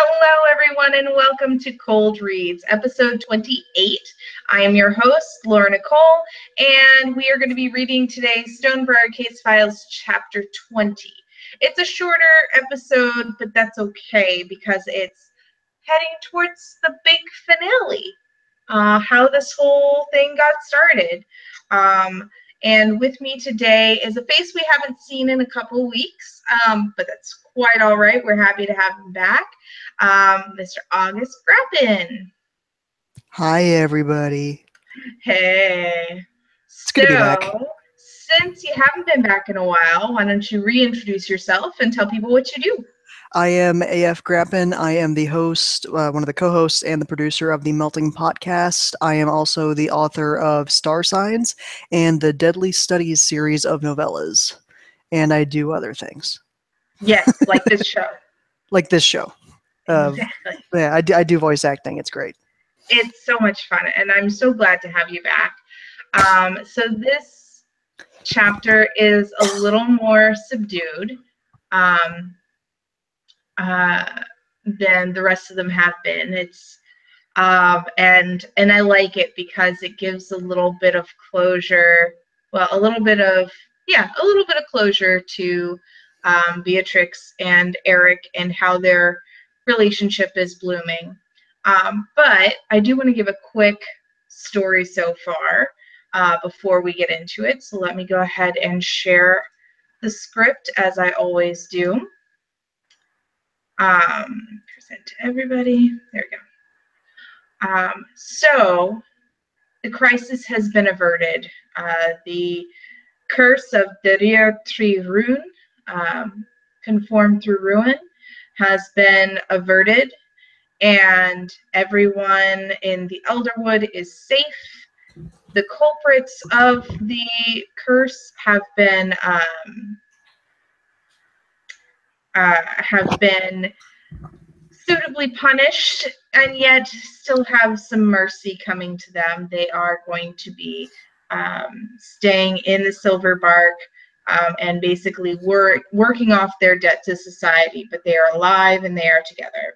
Hello, everyone, and welcome to Cold Reads, episode 28. I am your host, Laura Nicole, and we are going to be reading today Stonebriar Casefiles, chapter 20. It's a shorter episode, but that's okay because it's heading towards the big finale, how this whole thing got started. And with me today is a face we haven't seen in a couple weeks, but that's quite all right. We're happy to have him back. Mr. August Grappin. Hi, everybody. Hey. It's good to be back. Since you haven't been back in a while, why don't you reintroduce yourself and tell people what you do? I am AF Grappin. I am the host, one of the co-hosts, and the producer of the Melting Podcast. I am also the author of Star Signs and the Deadly Studies series of novellas. And I do other things. Yes, like this show. Like this show. Exactly. Yeah, I do voice acting. It's great. It's so much fun, and I'm so glad to have you back. So this chapter is a little more subdued than the rest of them have been. It's and I like it because it gives a little bit of closure. Well, a little bit of closure to Beatrix and Eric and how their relationship is blooming. But I do want to give a quick story so far before we get into it. So let me go ahead and share the script as I always do. Present to everybody. There we go. So the crisis has been averted. The curse of Derir Tri Rune, conformed through ruin, has been averted, and everyone in the Elderwood is safe. The culprits of the curse have been suitably punished, and yet still have some mercy coming to them. They are going to be staying in the Silver Bark and basically working off their debt to society, but they are alive and they are together.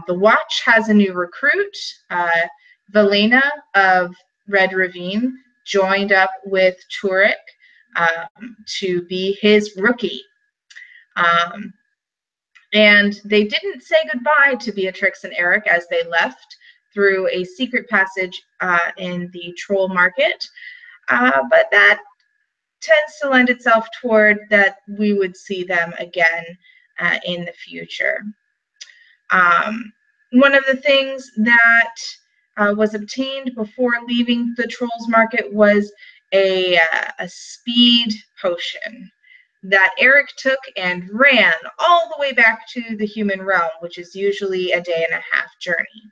The Watch has a new recruit. Valena of Red Ravine joined up with Turek to be his rookie. And they didn't say goodbye to Beatrix and Eric as they left through a secret passage in the Troll Market. But that tends to lend itself toward that we would see them again in the future. One of the things that was obtained before leaving the Trolls Market was a speed potion that Eric took and ran all the way back to the human realm, which is usually a day and a half journey.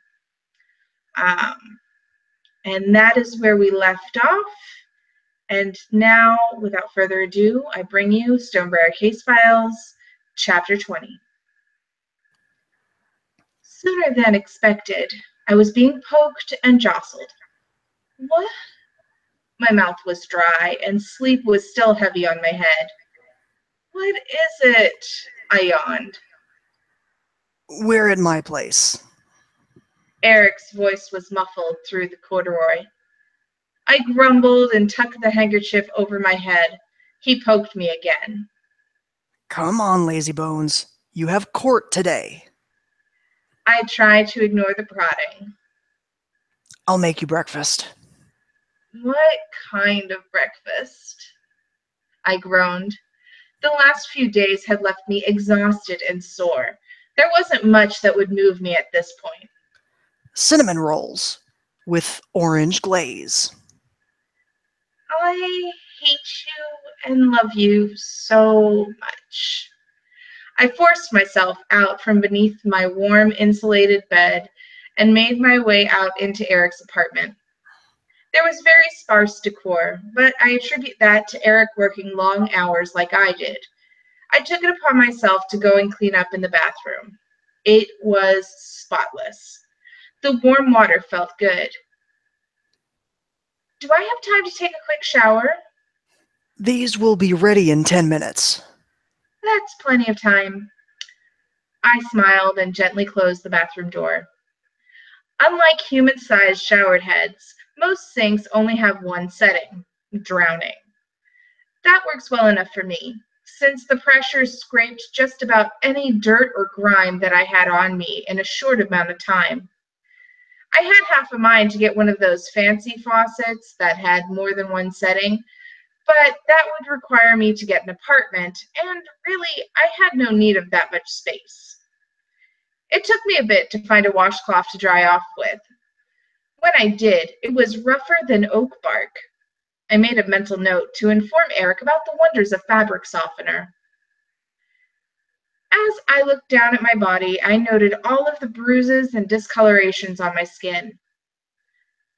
And that is where we left off. And now, without further ado, I bring you Stonebriar Casefiles, Chapter 20. Sooner than expected, I was being poked and jostled. What? My mouth was dry, and sleep was still heavy on my head. What is it? I yawned. We're at my place. Eric's voice was muffled through the corduroy. I grumbled and tucked the handkerchief over my head. He poked me again. Come on, lazy bones. You have court today. I tried to ignore the prodding. I'll make you breakfast. What kind of breakfast? I groaned. The last few days had left me exhausted and sore. There wasn't much that would move me at this point. Cinnamon rolls with orange glaze. I hate you and love you so much. I forced myself out from beneath my warm, insulated bed and made my way out into Eric's apartment. There was very sparse decor, but I attribute that to Eric working long hours like I did. I took it upon myself to go and clean up in the bathroom. It was spotless. The warm water felt good. Do I have time to take a quick shower? These will be ready in 10 minutes. That's plenty of time. I smiled and gently closed the bathroom door. Unlike human-sized shower heads, most sinks only have one setting: drowning. That works well enough for me, since the pressure scraped just about any dirt or grime that I had on me in a short amount of time. I had half a mind to get one of those fancy faucets that had more than one setting, but that would require me to get an apartment, and really, I had no need of that much space. It took me a bit to find a washcloth to dry off with. When I did, it was rougher than oak bark. I made a mental note to inform Eric about the wonders of fabric softener. As I looked down at my body, I noted all of the bruises and discolorations on my skin.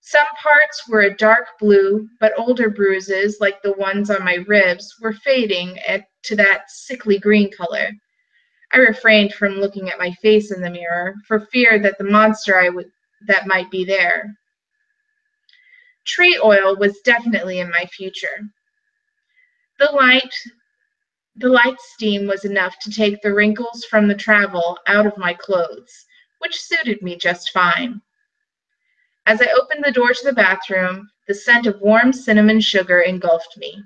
Some parts were a dark blue, but older bruises, like the ones on my ribs, were fading to that sickly green color. I refrained from looking at my face in the mirror, for fear that the monster that might be there. Tree oil was definitely in my future. The light steam was enough to take the wrinkles from the travel out of my clothes, which suited me just fine. As I opened the door to the bathroom, the scent of warm cinnamon sugar engulfed me.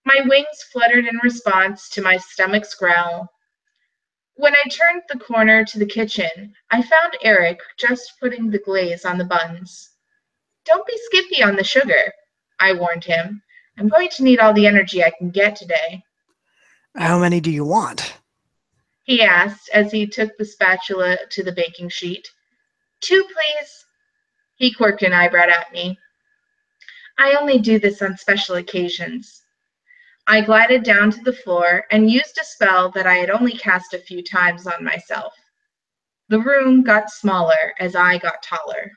My wings fluttered in response to my stomach's growl. When I turned the corner to the kitchen, I found Eric just putting the glaze on the buns. "Don't be skippy on the sugar," I warned him. "I'm going to need all the energy I can get today." How many do you want? He asked as he took the spatula to the baking sheet. "Two, please." He quirked an eyebrow at me. "I only do this on special occasions." I glided down to the floor and used a spell that I had only cast a few times on myself. The room got smaller as I got taller.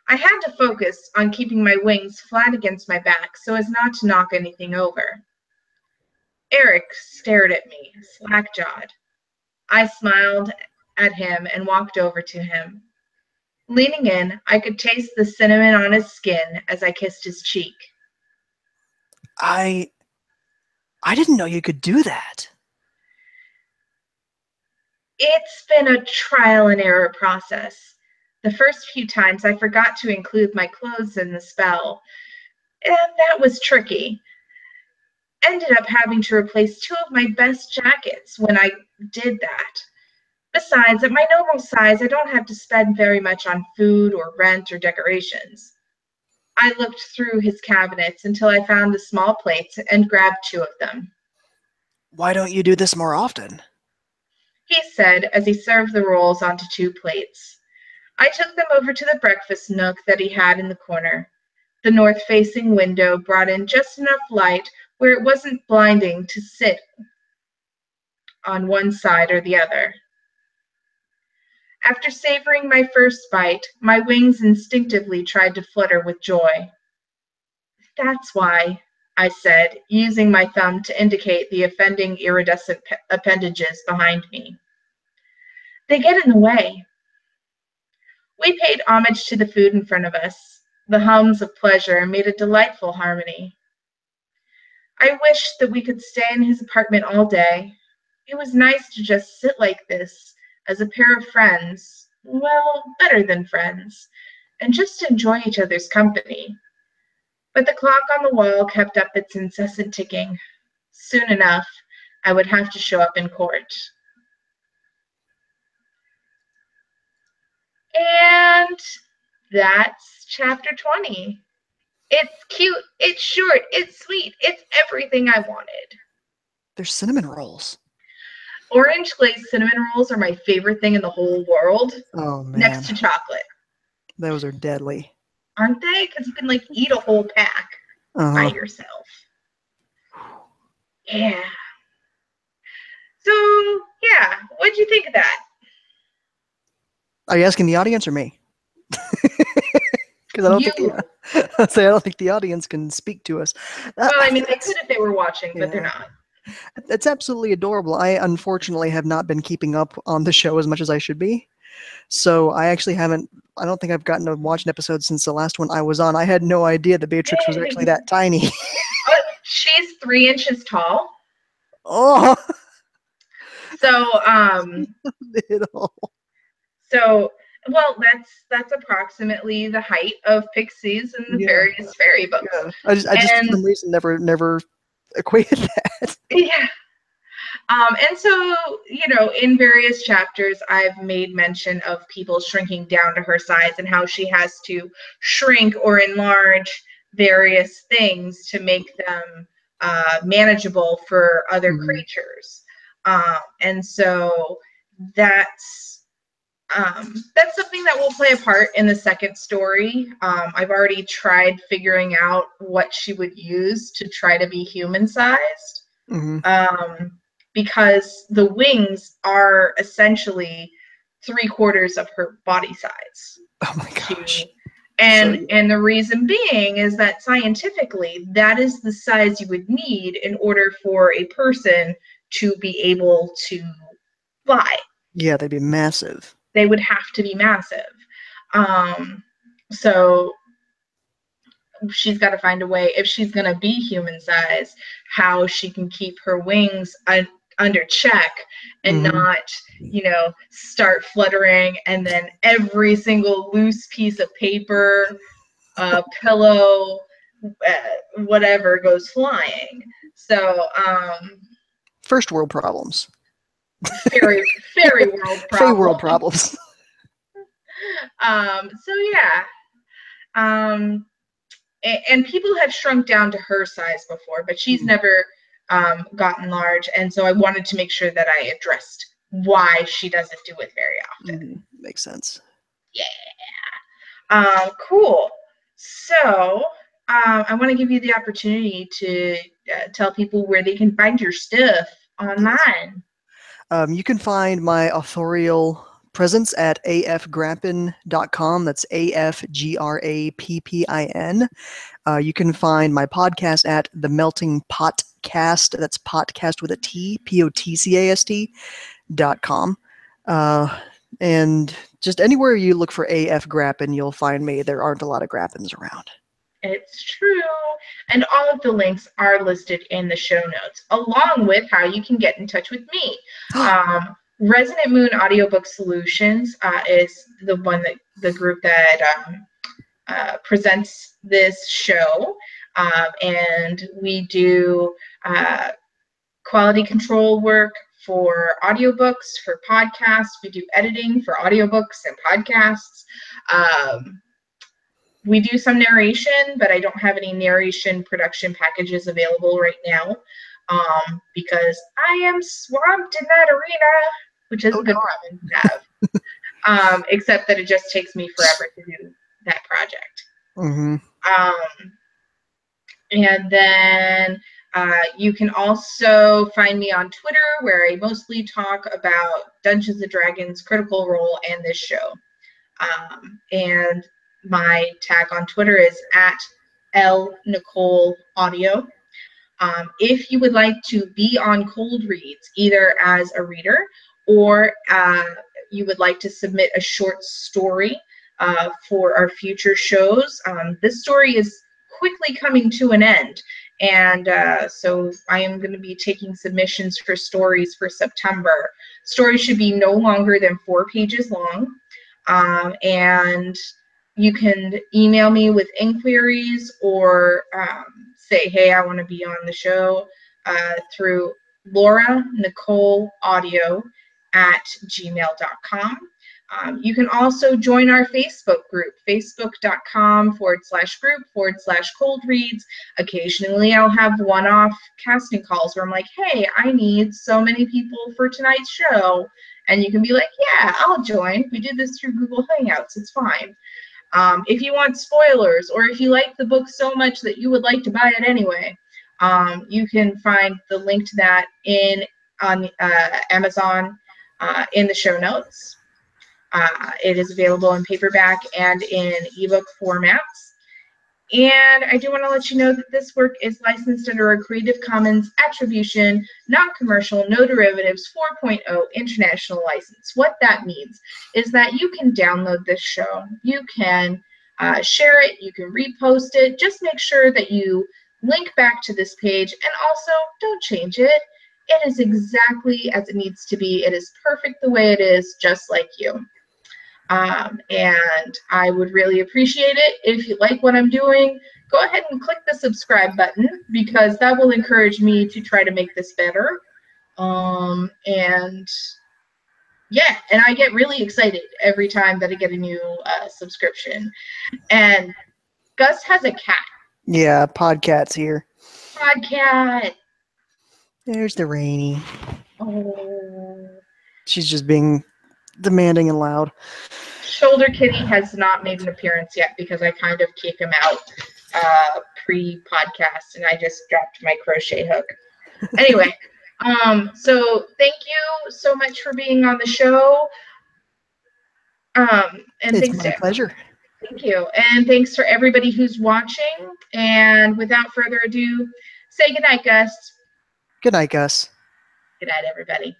I had to focus on keeping my wings flat against my back so as not to knock anything over. Eric stared at me, slack-jawed. I smiled at him and walked over to him. Leaning in, I could taste the cinnamon on his skin as I kissed his cheek. I didn't know you could do that. It's been a trial and error process. The first few times I forgot to include my clothes in the spell, and that was tricky. Ended up having to replace two of my best jackets when I did that. Besides, at my normal size, I don't have to spend very much on food or rent or decorations. I looked through his cabinets until I found the small plates and grabbed two of them. Why don't you do this more often? He said as he served the rolls onto two plates. I took them over to the breakfast nook that he had in the corner. The north-facing window brought in just enough light where it wasn't blinding to sit on one side or the other. After savoring my first bite, my wings instinctively tried to flutter with joy. "That's why," I said, using my thumb to indicate the offending iridescent appendages behind me. "They get in the way." We paid homage to the food in front of us. The hums of pleasure made a delightful harmony. I wished that we could stay in his apartment all day. It was nice to just sit like this as a pair of friends, well, better than friends, and just enjoy each other's company. But the clock on the wall kept up its incessant ticking. Soon enough, I would have to show up in court. And that's chapter 20. It's cute, it's short, it's sweet, it's everything I wanted. There's cinnamon rolls. Orange glazed cinnamon rolls are my favorite thing in the whole world. Oh, man. Next to chocolate. Those are deadly. Aren't they? Because you can eat a whole pack by yourself. Yeah. So, yeah, what'd you think of that? Are you asking the audience or me? Because I don't think the audience can speak to us. Well, I mean, they could if they were watching, but they're not. It's absolutely adorable. I unfortunately have not been keeping up on the show as much as I should be. So I actually haven't, I don't think I've gotten to watch an episode since the last one I was on. I had no idea that Beatrix was actually that tiny. She's 3 inches tall. Oh! So, Little. so well, that's approximately the height of pixies in the Yeah. various fairy books. Yeah. I just for And some reason never equated that. yeah. And so, in various chapters, I've made mention of people shrinking down to her size and how she has to shrink or enlarge various things to make them manageable for other creatures. And so that's something that will play a part in the second story. I've already tried figuring out what she would use to try to be human-sized. Because the wings are essentially 3/4 of her body size. Oh my gosh. And the reason being is that scientifically, that is the size you would need in order for a person to be able to fly. Yeah, they'd be massive. They would have to be massive. So she's got to find a way, if she's going to be human size, how she can keep her wings under check and not, start fluttering, and then every single loose piece of paper, pillow, whatever goes flying. So, first world problems. Fairy world problems. Fey world problems. So yeah. And people have shrunk down to her size before, but she's never gotten large. And so I wanted to make sure that I addressed why she doesn't do it very often. Makes sense. Yeah. Cool. So I want to give you the opportunity to tell people where they can find your stuff online. Yes. You can find my authorial presence at afgrappin.com. That's AFGRAPPIN. You can find my podcast at The Melting Potcast. That's podcast with a T, POTCAST.com. And just anywhere you look for AF Grappin, you'll find me. There aren't a lot of Grappins around. It's true. And all of the links are listed in the show notes, along with how you can get in touch with me. Resonant Moon Audiobook Solutions is the group that presents this show. And we do quality control work for audiobooks, for podcasts. We do editing for audiobooks and podcasts. We do some narration, but I don't have any narration production packages available right now because I am swamped in that arena, which is a good problem to have. Except that it just takes me forever to do that project. And then you can also find me on Twitter, where I mostly talk about Dungeons & Dragons, Critical Role, and this show. And my tag on Twitter is at Nicole Audio. If you would like to be on Cold Reads, either as a reader or you would like to submit a short story for our future shows, this story is quickly coming to an end. And so I am going to be taking submissions for stories for September. Stories should be no longer than 4 pages long. And you can email me with inquiries or say, hey, I want to be on the show through Laura Nicole Audio at gmail.com. You can also join our Facebook group, facebook.com/group/cold reads. Occasionally I'll have one-off casting calls where I'm like, hey, I need so many people for tonight's show. And you can be like, yeah, I'll join. We did this through Google Hangouts. It's fine. If you want spoilers, or if you like the book so much that you would like to buy it anyway, you can find the link to that on Amazon in the show notes. It is available in paperback and in ebook formats. And I do want to let you know that this work is licensed under a Creative Commons Attribution, Non-Commercial, No Derivatives 4.0 International License. What that means is that you can download this show, you can share it, you can repost it. Just make sure that you link back to this page, and also don't change it. It is exactly as it needs to be. It is perfect the way it is, just like you. And I would really appreciate it if you like what I'm doing. Go ahead and click the subscribe button, because that will encourage me to try to make this better. And yeah, and I get really excited every time that I get a new subscription. And Gus has a cat. Yeah, Podcat's here. Podcat. There's the Rainy. Oh. She's just being demanding and loud. Shoulder Kitty has not made an appearance yet because I kind of keep him out pre-podcast, and I just dropped my crochet hook. Anyway, so thank you so much for being on the show. And it's my pleasure. Thank you. And thanks for everybody who's watching. And without further ado, say goodnight, Gus. Good night, Gus. Good night, everybody.